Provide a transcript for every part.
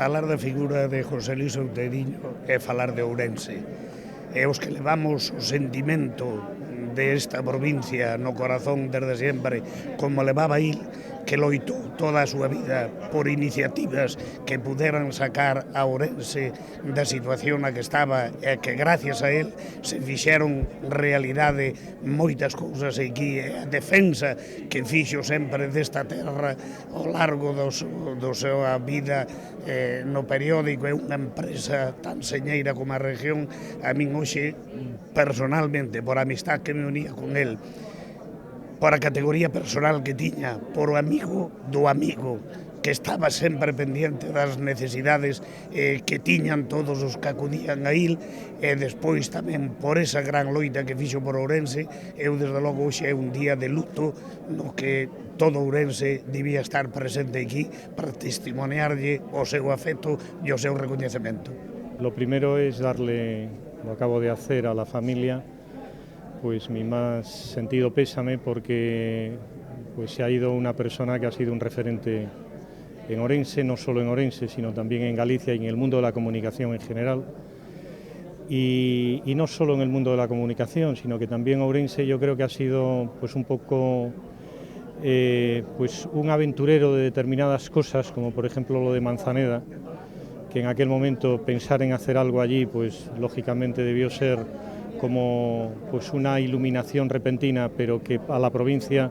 falar da figura de José Luís Outeiriño é falar de Ourense. E os que levamos o sentimento desta provincia no corazón desde sempre, como levaba il, que loitou toda a súa vida por iniciativas que puderan sacar a Ourense da situación na que estaba e que gracias a él se fixeron realidade moitas cousas aquí, a defensa que fixo sempre desta terra ao largo da súa vida no periódico. É unha empresa tan señeira como a región. A min hoxe, personalmente, por a amistad que me unía con él, por a categoría personal que tiña, por o amigo do amigo, que estaba sempre pendiente das necesidades que tiñan todos os que acudían a il, e despois tamén por esa gran loita que fixo por Ourense. Eu, desde logo, hoxe é un día de luto no que todo Ourense debía estar presente aquí para testimoniarlle o seu afecto e o seu recoñecemento. Lo primero es darle, lo acabo de hacer, a la familia, pues mi más sentido pésame, porque pues se ha ido una persona que ha sido un referente en Ourense, no solo en Ourense, sino también en Galicia y en el mundo de la comunicación en general. Y no solo en el mundo de la comunicación, sino que también Ourense yo creo que ha sido pues un poco pues un aventurero de determinadas cosas, como por ejemplo lo de Manzaneda, que en aquel momento pensar en hacer algo allí, pues lógicamente debió ser como pues una iluminación repentina, pero que a la provincia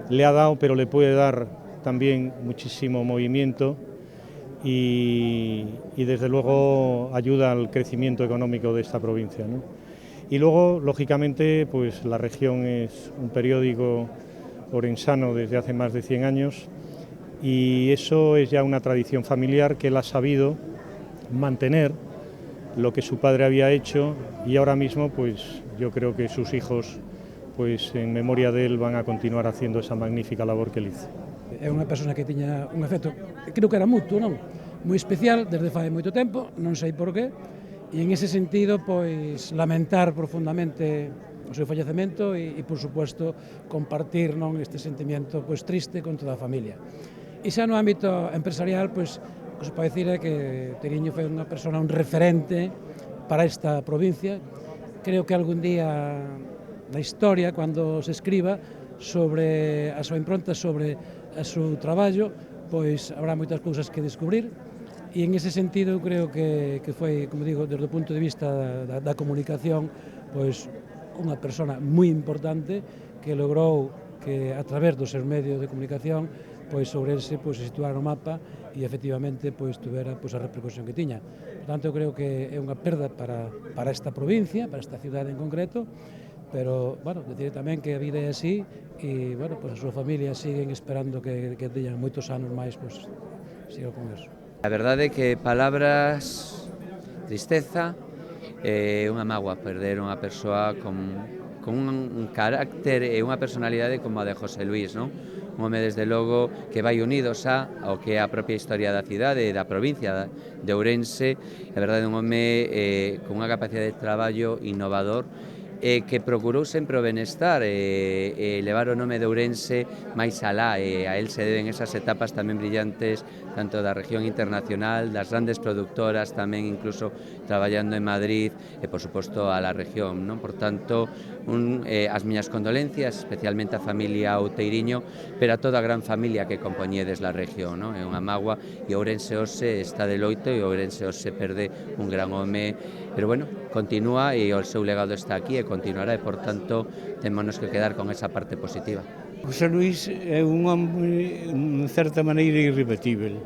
le ha dado, pero le puede dar también muchísimo movimiento y desde luego ayuda al crecimiento económico de esta provincia, ¿no? Y luego, lógicamente, pues la región es un periódico orensano desde hace más de 100 años y eso es ya una tradición familiar que él ha sabido mantener, lo que su padre había hecho, y ahora mismo pues yo creo que sus hijos pues en memoria de él van a continuar haciendo esa magnífica labor que él hizo. É unha persona que tiña un afecto, creo que era mutuo, non? Moi especial desde fai moito tempo, non sei por qué, e en ese sentido pois lamentar profundamente o seu fallecemento e por suposto compartir, non, este sentimento pois triste con toda a familia. E xa no ámbito empresarial, pois o que se pode dicir é que Outeiriño foi unha persona, un referente para esta provincia. Creo que algún día na historia, cando se escriba sobre a súa impronta, sobre o seu traballo, pois habrá moitas cousas que descubrir, e en ese sentido creo que foi, como digo, desde o punto de vista da comunicación, pois unha persona moi importante que logrou que a través dos seus medios de comunicación pois Ourense pois se situara no mapa e efectivamente pois tuvera pois a repercusión que tiña. Por tanto, eu creo que é unha perda para esta provincia, para esta cidade en concreto, pero, bueno, decir tamén que a vida é así e, bueno, pues a súa familia siguen esperando que teñan moitos anos máis, pues, siga con eso. A verdade é que palabras, tristeza, unha mágoa perder unha persoa con un carácter e unha personalidade como a de José Luís, non? Un home, desde logo, que vai unidos ao que é a propia historia da cidade e da provincia de Ourense. A verdade é un home con unha capacidade de traballo innovador, que procurou sempre o benestar e levar o nome de Ourense máis alá, e a él se deben esas etapas tamén brillantes tanto da región internacional, das grandes productoras, tamén incluso traballando en Madrid e, por suposto, a la región, non? Por tanto, as miñas condolencias, especialmente a familia Outeiriño, pero a toda a gran familia que compoñedes la región, non? É unha mágoa, e Ourense hoxe está de loito, e Ourense hoxe perde un gran home, pero bueno, continúa e o seu legado está aquí e continuará, e por tanto témonos que quedar con esa parte positiva. José Luís é un home, en certa maneira, irrepetível.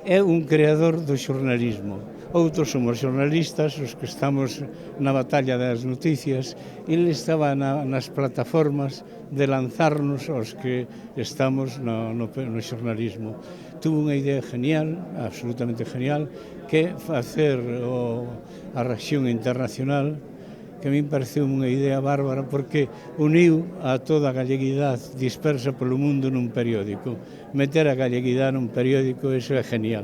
É un creador do xornalismo. Outros somos xornalistas, os que estamos na batalla das noticias. Ele estaba nas plataformas de lanzarnos aos que estamos no xornalismo. Tuvo unha idea genial, absolutamente genial, que é facer a región internacional, que a min pareceu unha idea bárbara, porque uniu a toda a galleguidade dispersa polo mundo nun periódico. Meter a galleguidade nun periódico, eso é genial.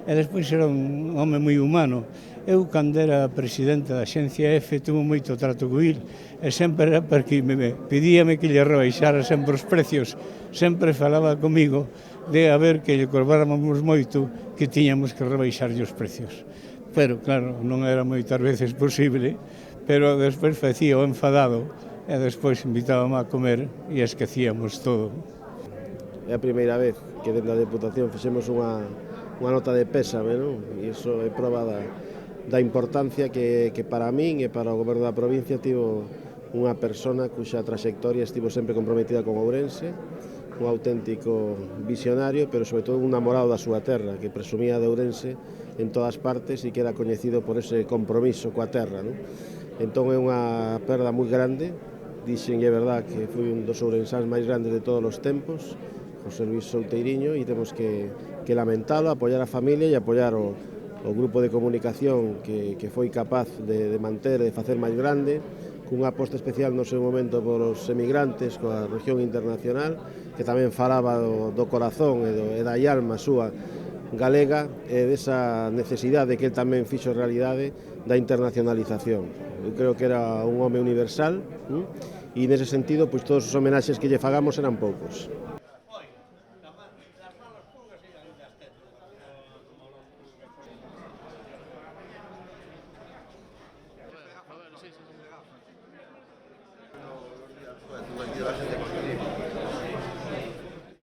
E despois era un home moi humano. Eu, cando era presidente da Axencia F, tuve moito trato co il, e sempre era porque pedíame que lle rebaixara sempre os precios, sempre falaba comigo, de haber que lle cobráramos moito que tiñamos que rebaixarlle os precios. Pero, claro, non era moitas veces posible, pero despois facía o enfadado e despois invitábamos a comer e esquecíamos todo. É a primeira vez que dentro da Deputación fixemos unha nota de pésame, non? E iso é prova da importancia que para min e para o Goberno da provincia tivo unha persona cuxa trayectoria estivo sempre comprometida con Ourense, un auténtico visionario, pero sobre todo un namorado da súa terra, que presumía de Ourense en todas partes e que era coñecido por ese compromiso coa terra, non? Entón é unha perda moi grande, dixen é verdad que foi un dos ourensáns máis grandes de todos os tempos, José Luís Souteiriño, e temos que lamentalo, apoiar a familia e apoiar o grupo de comunicación que foi capaz de manter, de facer máis grande, cunha aposta especial no seu momento polos emigrantes, coa región internacional, que tamén falaba do corazón e da alma súa galega e desa necesidade que el tamén fixo realidade da internacionalización. Eu creo que era un home universal e nese sentido, pois todos os homenaxes que lle fagamos eran poucos.